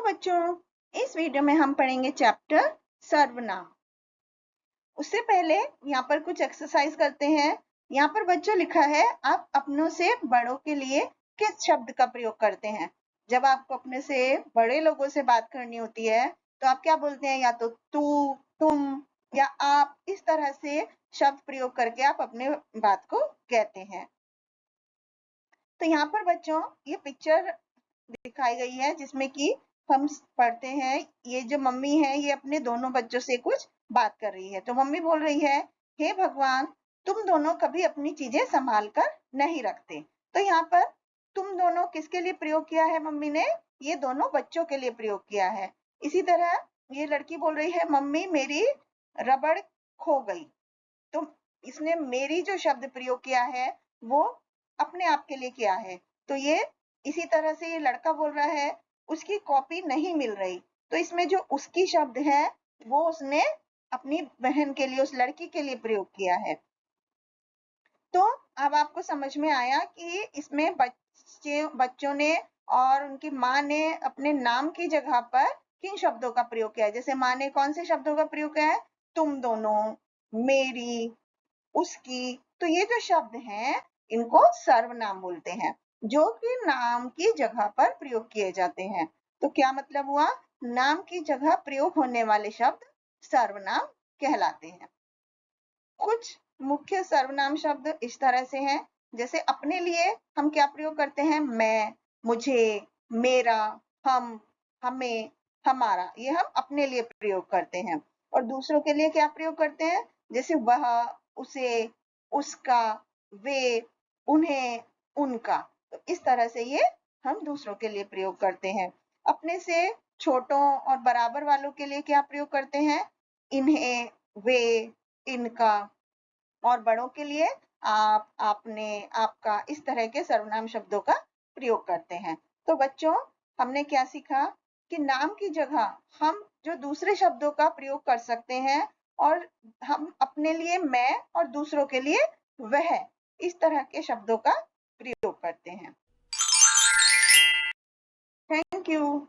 बच्चों, इस वीडियो में हम पढ़ेंगे चैप्टर सर्वनाम। उससे पहले यहाँ पर कुछ एक्सरसाइज करते हैं। यहाँ पर बच्चों लिखा है, आप अपनों से बड़ों के लिए किस शब्द का प्रयोग करते हैं। जब आपको अपने से बड़े लोगों से बात करनी होती है तो आप क्या बोलते हैं, या तो तू, तुम या आप, इस तरह से शब्द प्रयोग करके आप अपने बात को कहते हैं। तो यहाँ पर बच्चों ये पिक्चर दिखाई गई है जिसमें कि हम पढ़ते हैं, ये जो मम्मी है ये अपने दोनों बच्चों से कुछ बात कर रही है। तो मम्मी बोल रही है, हे भगवान, तुम दोनों कभी अपनी चीजें संभाल कर नहीं रखते। तो यहाँ पर तुम दोनों किसके लिए प्रयोग किया है मम्मी ने? ये दोनों बच्चों के लिए प्रयोग किया है। इसी तरह ये लड़की बोल रही है, मम्मी मेरी रबड़ खो गई। तो इसने मेरी जो शब्द प्रयोग किया है वो अपने आप के लिए किया है। तो ये इसी तरह से ये लड़का बोल रहा है, उसकी कॉपी नहीं मिल रही। तो इसमें जो उसकी शब्द है वो उसने अपनी बहन के लिए, उस लड़की के लिए प्रयोग किया है। तो अब आपको समझ में आया कि इसमें बच्चों ने और उनकी माँ ने अपने नाम की जगह पर किन शब्दों का प्रयोग किया है। जैसे माँ ने कौन से शब्दों का प्रयोग किया है? तुम दोनों, मेरी, उसकी। तो ये जो शब्द हैं इनको सर्वनाम बोलते हैं, जो कि नाम की जगह पर प्रयोग किए जाते हैं। तो क्या मतलब हुआ? नाम की जगह प्रयोग होने वाले शब्द सर्वनाम कहलाते हैं। कुछ मुख्य सर्वनाम शब्द इस तरह से हैं, जैसे अपने लिए हम क्या प्रयोग करते हैं? मैं, मुझे, मेरा, हम, हमें, हमारा। ये हम अपने लिए प्रयोग करते हैं। और दूसरों के लिए क्या प्रयोग करते हैं? जैसे वह, उसे, उसका, वे, उन्हें, उनका। तो इस तरह से ये हम दूसरों के लिए प्रयोग करते हैं। अपने से छोटों और बराबर वालों के लिए क्या प्रयोग करते हैं? इन्हें, वे, इनका। और बड़ों के लिए आप, आपने, आपका, इस तरह के सर्वनाम शब्दों का प्रयोग करते हैं। तो बच्चों, हमने क्या सीखा कि नाम की जगह हम जो दूसरे शब्दों का प्रयोग कर सकते हैं, और हम अपने लिए मैं और दूसरों के लिए वह, इस तरह के शब्दों का प्रयोग करते हैं। Thank you.